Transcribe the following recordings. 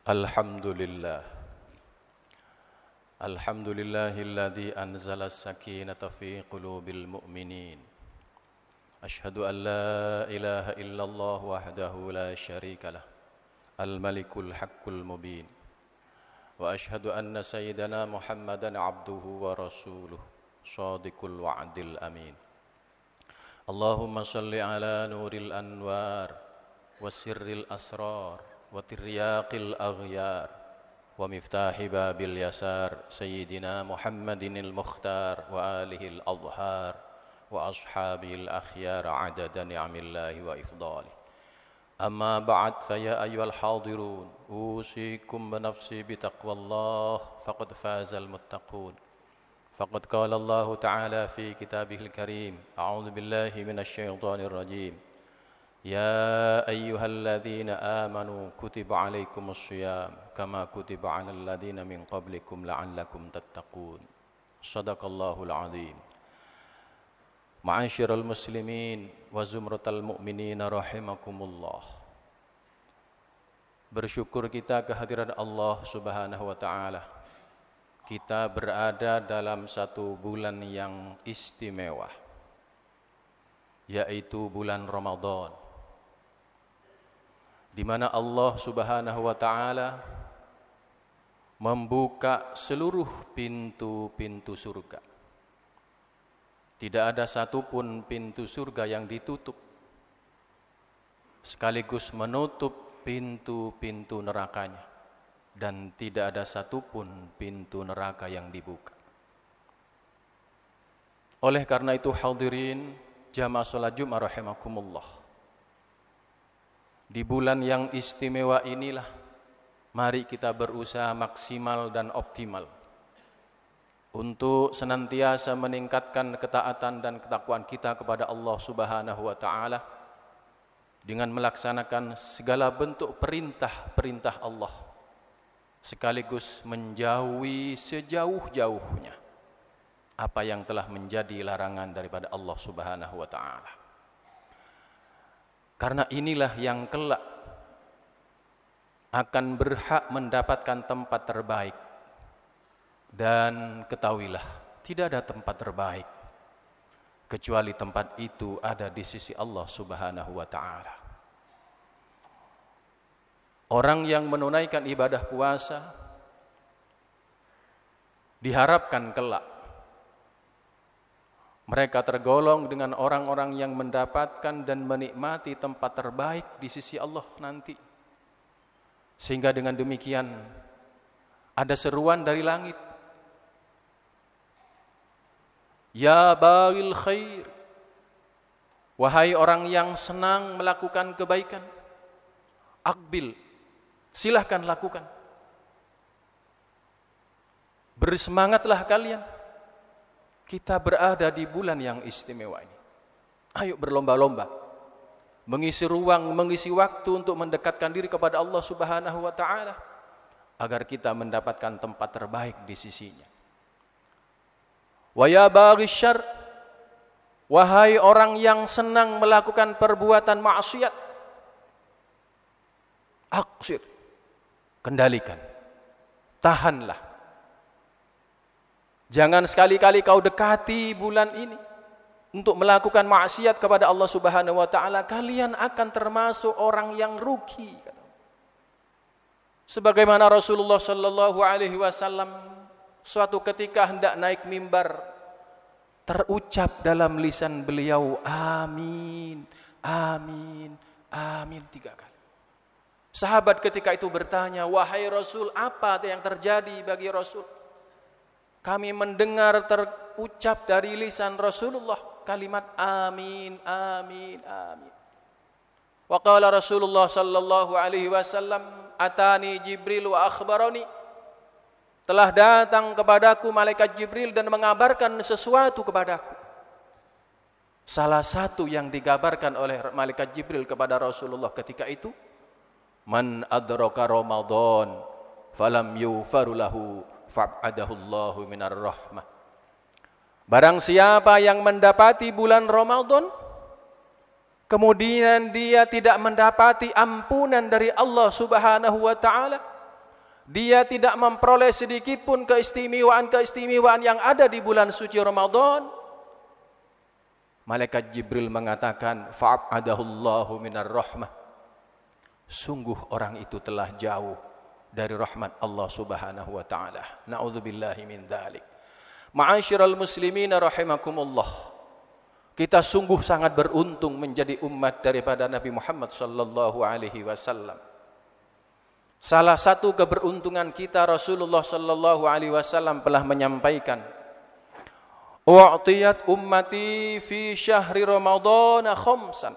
Alhamdulillah. Alhamdulillahilladzi anzala as-sakinata fi qulubil mu'minin. Ashhadu an la ilaha illallah wahdahu la syarikalah. Al-malikul haqqul mubin. Wa ashhadu anna sayyidana Muhammadan abduhu wa rasuluh. Shadiqul wa'dil amin. Allahumma salli ala nuril anwar wa sirril asrar wa tiryaqil aghyar wa miftahi babil yasar sayyidina Muhammadinil mukhtar wa alihil adhar wa ashabil akhyar adada ni'amillahi wa ifdali. Amma ba'd, fa ya ayyuhal hadirun usikum bi nafsi bi taqwallah faqad fazal muttaqun. Faqad qala Allah ta'ala fi kitabihil karim, a'udzu billahi minasy syaithanir rajim. Ya ayyuhalladzina amanu kutiba alaikumus syiyam kama kutiba alal ladzina min qablikum la'allakum tattaqun. Shadaqallahul azim. Ma'asyiral muslimin wa zumratal mu'minin rahimakumullah. Bersyukur kita kehadiran Allah Subhanahu wa taala. Kita berada dalam satu bulan yang istimewa, yaitu bulan Ramadan, di mana Allah Subhanahu wa taala membuka seluruh pintu-pintu surga. Tidak ada satupun pintu surga yang ditutup, sekaligus menutup pintu-pintu nerakanya, dan tidak ada satupun pintu neraka yang dibuka. Oleh karena itu, hadirin jamaah salat Jumat rahimakumullah, di bulan yang istimewa inilah mari kita berusaha maksimal dan optimal untuk senantiasa meningkatkan ketaatan dan ketakwaan kita kepada Allah Subhanahu wa taala dengan melaksanakan segala bentuk perintah-perintah Allah, sekaligus menjauhi sejauh-jauhnya apa yang telah menjadi larangan daripada Allah Subhanahu wa taala. Karena inilah yang kelak akan berhak mendapatkan tempat terbaik. Dan ketahuilah, tidak ada tempat terbaik kecuali tempat itu ada di sisi Allah Subhanahu wa taala. Orang yang menunaikan ibadah puasa diharapkan kelak mereka tergolong dengan orang-orang yang mendapatkan dan menikmati tempat terbaik di sisi Allah nanti. Sehingga dengan demikian ada seruan dari langit, ya baghil khair, wahai orang yang senang melakukan kebaikan, aqbil, silahkan lakukan. Bersemangatlah kalian. Kita berada di bulan yang istimewa ini. Ayo berlomba-lomba mengisi ruang, mengisi waktu untuk mendekatkan diri kepada Allah Subhanahu wa taala agar kita mendapatkan tempat terbaik di sisinya. Wa ya baghis syarr, wahai orang yang senang melakukan perbuatan maksiat, aqsir, kendalikan, tahanlah. Jangan sekali-kali kau dekati bulan ini untuk melakukan maksiat kepada Allah Subhanahu wa taala, kalian akan termasuk orang yang rugi. Sebagaimana Rasulullah sallallahu alaihi wasallam suatu ketika hendak naik mimbar, terucap dalam lisan beliau amin, amin, amin 3 kali. Sahabat ketika itu bertanya, wahai Rasul, apa yang terjadi bagi Rasul? Kami mendengar terucap dari lisan Rasulullah kalimat amin, amin, amin. Wa qala Rasulullah sallallahu alaihi wasallam, atani Jibril wa akhbarani, telah datang kepadaku malaikat Jibril dan mengabarkan sesuatu kepadaku. Salah satu yang digabarkan oleh malaikat Jibril kepada Rasulullah ketika itu, man adraka Ramadan falam yughfar lahu fa'adahu Allahu minar rahmah. Barang siapa yang mendapati bulan Ramadan kemudian dia tidak mendapati ampunan dari Allah Subhanahu wa taala, dia tidak memperoleh sedikit pun keistimewaan-keistimewaan yang ada di bulan suci Ramadan, malaikat Jibril mengatakan, fa'abadahullahu minar rahmah. Sungguh orang itu telah jauh dari rahmat Allah Subhanahu wa taala. Na'udzubillahi min dzalik. Ma'asyiral muslimina rahimakumullah. Kita sungguh sangat beruntung menjadi umat daripada Nabi Muhammad sallallahu alaihi wasallam. Salah satu keberuntungan kita, Rasulullah sallallahu alaihi wasallam telah menyampaikan, "U'tiyat ummati fi syahri Ramadan khamsan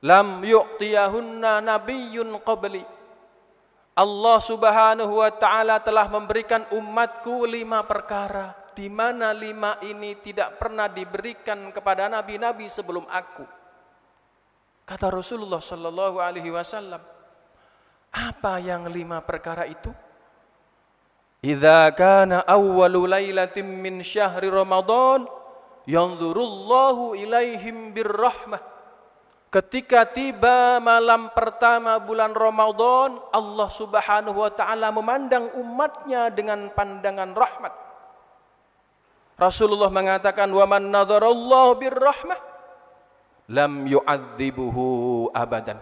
lam yu'tiyahunna nabiyyun qabli." Allah Subhanahu wa taala telah memberikan umatku 5 perkara, di mana 5 ini tidak pernah diberikan kepada nabi-nabi sebelum aku. Kata Rasulullah sallallahu alaihi wasallam, apa yang 5 perkara itu? Idza kana awwalu lailatin min syahri Ramadan yanzurullahu ilaihim birrahmah. Ketika tiba malam pertama bulan Ramadan, Allah Subhanahu wa taala memandang umatnya dengan pandangan rahmat. Rasulullah mengatakan, "Wa man nadzarallahu birrahmah lam yu'adzibuhu abadan."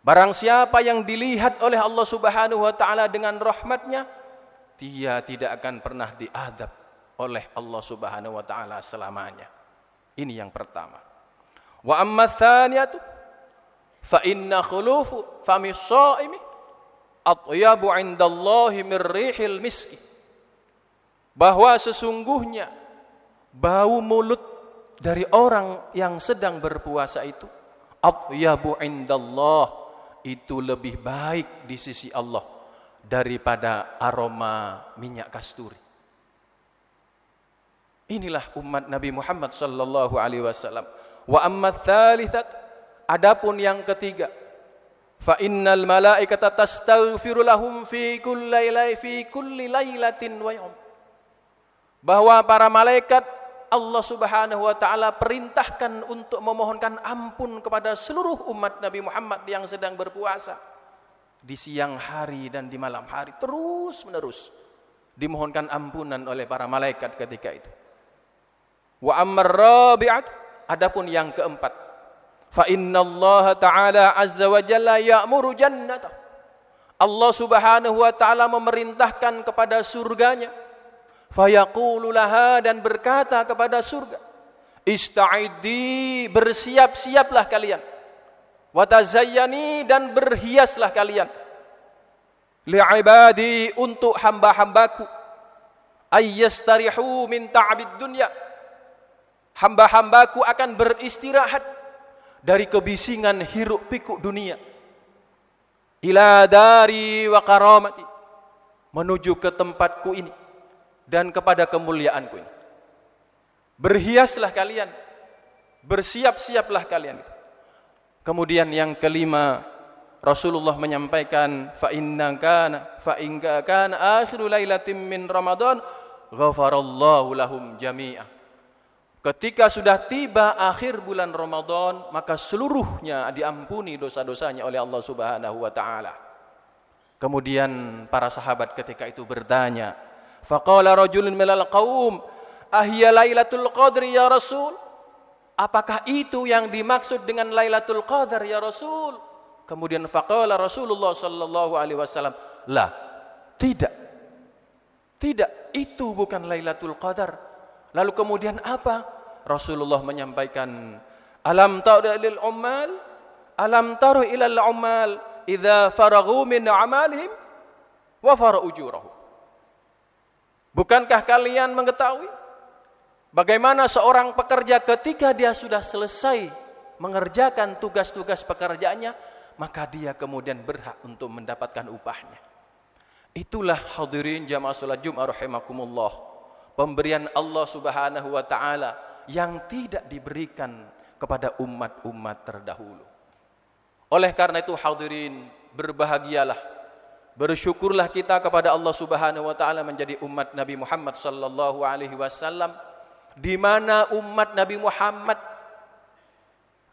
Barang siapa yang dilihat oleh Allah Subhanahu wa taala dengan rahmatnya, dia tidak akan pernah diadab oleh Allah Subhanahu wa taala selamanya. Ini yang pertama. Wa amma tsaniyatu fa inna khulufu fami shaimi atyabu 'indallahi min rihil miski. Bahwa sesungguhnya bau mulut dari orang yang sedang berpuasa itu atyabu 'indallah, itu lebih baik di sisi Allah daripada aroma minyak kasturi. Inilah umat Nabi Muhammad sallallahu alaihi wasallam. Wa amma tsalitsat, adapun yang ketiga, fa innal malaikata tastaghfiru lahum fi kulli lailatin wa yawm. Bahwa para malaikat Allah Subhanahu wa taala perintahkan untuk memohonkan ampun kepada seluruh umat Nabi Muhammad yang sedang berpuasa di siang hari dan di malam hari, terus menerus dimohonkan ampunan oleh para malaikat ketika itu. Wa ammar rabi'at, adapun yang keempat, fa innallaha ta'ala azza wa jalla ya'muru jannata. Allah Subhanahu wa taala memerintahkan kepada surganya, fayaqulu laha, dan berkata kepada surga, ista'iddi, bersiap-siaplah kalian, watazayyani, dan berhiaslah kalian, li'ibadi, untuk hamba-hambaku, ayyastarihu min ta'abid dunya. Hamba-hambaku akan beristirahat dari kebisingan hiruk pikuk dunia, ila dari wa karamati, menuju ke tempatku ini dan kepada kemuliaanku ini. Berhiaslah kalian, bersiap-siaplah kalian. Kemudian yang kelima, Rasulullah menyampaikan, fa in kana akhiru lailatin min Ramadan ghafarallahu lahum jami'ah. Ketika sudah tiba akhir bulan Ramadan, maka seluruhnya diampuni dosa-dosanya oleh Allah Subhanahu wa taala. Kemudian para sahabat ketika itu bertanya, faqala rajulun minal qaum, ahya lailatul qadri ya Rasul? Apakah itu yang dimaksud dengan Lailatul Qadar ya Rasul? Kemudian faqala Rasulullah sallallahu alaihi wasallam, la, tidak. Tidak, itu bukan Lailatul Qadar. Lalu kemudian apa? Rasulullah menyampaikan, alam taru ilal ummal, alam taru ilal ummal idza faraghu min amalihim wa fara'u ujurahum. Bukankah kalian mengetahui bagaimana seorang pekerja ketika dia sudah selesai mengerjakan tugas-tugas pekerjaannya, maka dia kemudian berhak untuk mendapatkan upahnya. Itulah hadirin jamaah salat Jumat rahimakumullah, pemberian Allah Subhanahu wa taala yang tidak diberikan kepada umat-umat terdahulu. Oleh karena itu hadirin, berbahagialah, bersyukurlah kita kepada Allah Subhanahu wa taala menjadi umat Nabi Muhammad sallallahu alaihi wasallam, di mana umat Nabi Muhammad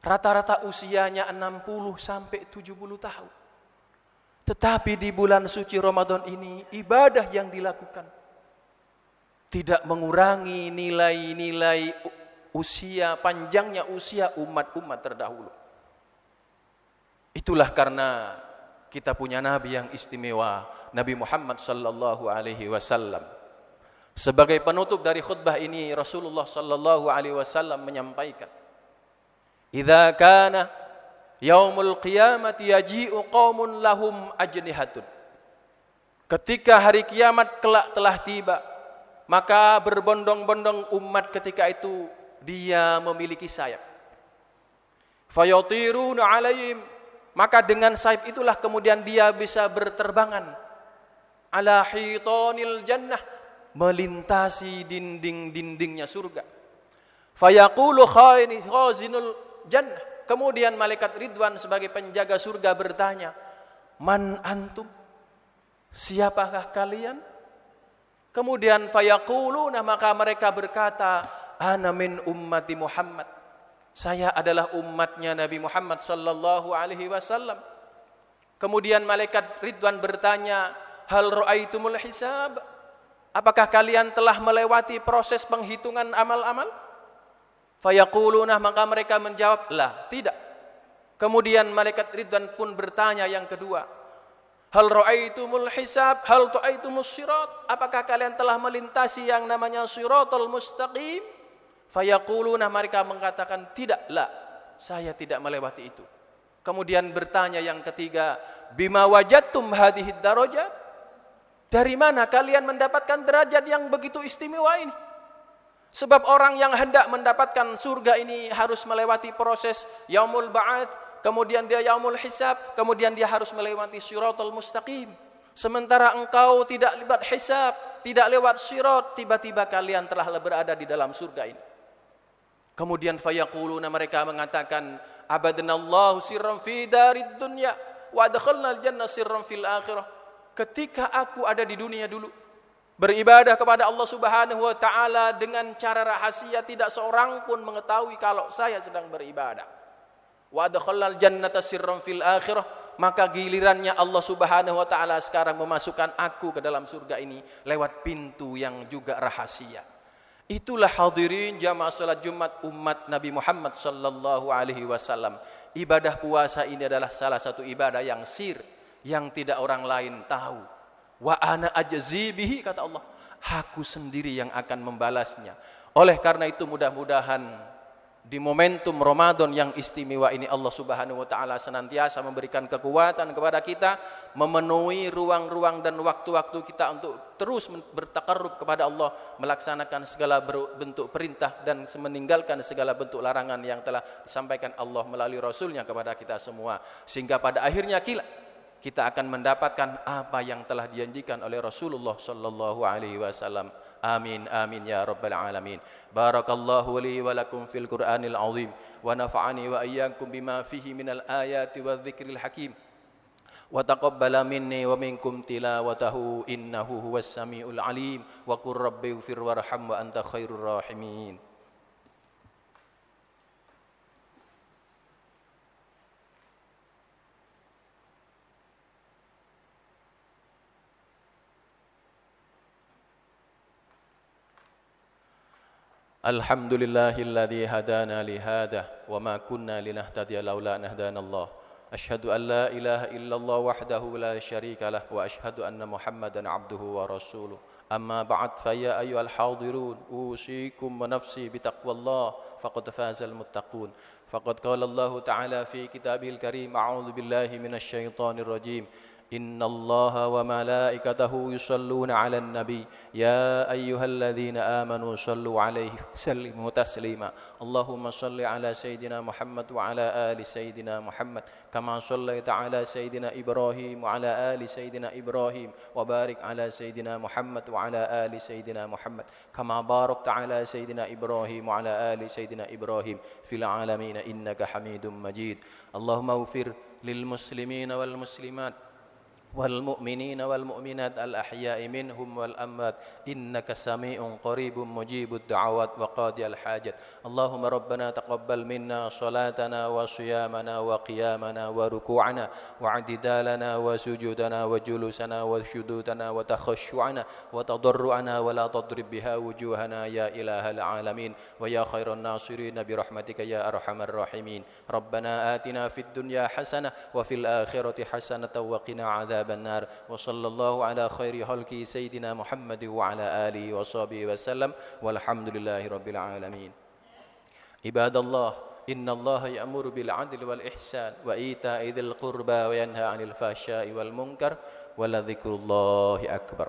rata-rata usianya 60 sampai 70 tahun. Tetapi di bulan suci Ramadan ini ibadah yang dilakukan tidak mengurangi nilai-nilai panjangnya usia umat-umat terdahulu. Itulah karena kita punya nabi yang istimewa, Nabi Muhammad sallallahu alaihi wasallam. Sebagai penutup dari khutbah ini, Rasulullah sallallahu alaihi wasallam menyampaikan, "Idza kana yaumul qiyamati yaji'u qaumun lahum ajnihatun." Ketika hari kiamat kelak telah tiba, maka berbondong-bondong umat ketika itu dia memiliki sayap. Fayatiruna 'alaihim, maka dengan sayap itulah kemudian dia bisa berterbangan ala hitanil jannah, melintasi dinding-dindingnya surga. Fayaqulu khazinul jannah, kemudian malaikat Ridwan sebagai penjaga surga bertanya, "Man antum? Siapakah kalian?" Kemudian fayaquluna, maka mereka berkata, "Ana min ummati Muhammad." Saya adalah umatnya Nabi Muhammad sallallahu alaihi wasallam. Kemudian malaikat Ridwan bertanya, "Hal ra'aitumul hisab?" Apakah kalian telah melewati proses penghitungan amal-amal? Fayaquluna, maka mereka menjawab, "La, tidak." Kemudian malaikat Ridwan pun bertanya yang kedua, "Hal ra'aitumul hisab? Hal tu'aitumus sirat?" Apakah kalian telah melintasi yang namanya siratal mustaqim? Fayaquluna, mereka mengatakan, "Tidak, la, saya tidak melewati itu." Kemudian bertanya yang ketiga, "Bima wajadtum hadhihi darajat?" Dari mana kalian mendapatkan derajat yang begitu istimewa ini? Sebab orang yang hendak mendapatkan surga ini harus melewati proses yaumul ba'ats, kemudian dia yaumul hisab, kemudian dia harus melewati siratal mustaqim. Sementara engkau tidak lewat hisab, tidak lewat sirat, tiba-tiba kalian telah berada di dalam surga ini. Kemudian fayaquluna, mereka mengatakan, "Abadnallahu sirran fi darid dunya wa adkhalnal jannah sirran fil akhirah." Ketika aku ada di dunia dulu, beribadah kepada Allah Subhanahu wa taala dengan cara rahasia, tidak seorang pun mengetahui kalau saya sedang beribadah. Wa adkhalnal jannata sirran fil akhirah, maka gilirannya Allah Subhanahu wa taala sekarang memasukkan aku ke dalam surga ini lewat pintu yang juga rahasia. Itulah hadirin jamaah salat Jumat umat Nabi Muhammad sallallahu alaihi wasallam. Ibadah puasa ini adalah salah satu ibadah yang sir, yang tidak orang lain tahu. Wa ana ajzi bihi, kata Allah, aku sendiri yang akan membalasnya. Oleh karena itu mudah-mudahan di momentum Ramadan yang istimewa ini Allah Subhanahu wa taala senantiasa memberikan kekuatan kepada kita, memenuhi ruang-ruang dan waktu-waktu kita untuk terus bertakarrub kepada Allah, melaksanakan segala bentuk perintah dan meninggalkan segala bentuk larangan yang telah disampaikan Allah melalui Rasulnya kepada kita semua, sehingga pada akhirnya kita akan mendapatkan apa yang telah dijanjikan oleh Rasulullah sallallahu alaihi wasallam. Amin amin ya rabbal alamin. Barakallahu li wa lakum fil Qur'anil azim wa nafa'ani wa iyyakum bima fihi minal ayati wadh-dhikril hakim. Wa taqabbala minni wa minkum tilawatahu innahu huwas samiul alim. Wa qur rabbighfir warham wa anta khairur rahimin. Alhamdulillahilladzi hadana li hada wa ma kunna linahtadiya laula an hadanallah. Asyhadu an la ilaha illallah wahdahu la syarika lah wa asyhadu anna Muhammadan abduhu wa rasuluh. Amma ba'd, fa ya ayyuhal hadirun usikum wa nafsi bitaqwallah faqad fazal muttaqun. Faqad qala Allah ta'ala fi kitabihil karim, a'udzu billahi minasy syaithanir rajim. Innallaha wa malaikatahu yusalluna 'alan nabi ya ayyuhalladzina amanu sallu 'alaihi sallimu taslima. Allahumma salli 'ala sayidina Muhammad wa 'ala ali sayidina Muhammad kama shallaita 'ala sayidina Ibrahim wa 'ala ali sayidina Ibrahim wa barik 'ala sayidina Muhammad wa 'ala ali sayidina Muhammad kama barakta 'ala sayidina Ibrahim wa 'ala ali sayidina Ibrahim fil 'alamin innaka Hamidum Majid. Allahumma ighfir lil muslimina wal muslimat والمؤمنين والمؤمنات الأحياء منهم والأموات إنك سميع قريب مجيب الدعوات وقاضي الحاجات اللهم ربنا تقبل منا صلاتنا وصيامنا وقيامنا وركوعنا واعتدالنا وسجودنا وجلوسنا وشدودنا وتخشعنا وتضرعنا ولا تضرب بها وجوهنا يا إله العالمين ويا خير الناصرين برحمتك يا أرحم الراحمين ربنا آتنا في الدنيا حسنة وفي الآخرة حسنة وقنا عذاب النار وصلى الله على خير خلقه سيدنا محمد وعلى آله وصحبه وسلم والحمد لله رب العالمين عباد الله إن الله يأمر بالعدل والإحسان وإيتاء ذي القربى وينهى عن الفحشاء والمنكر ولذكر الله أكبر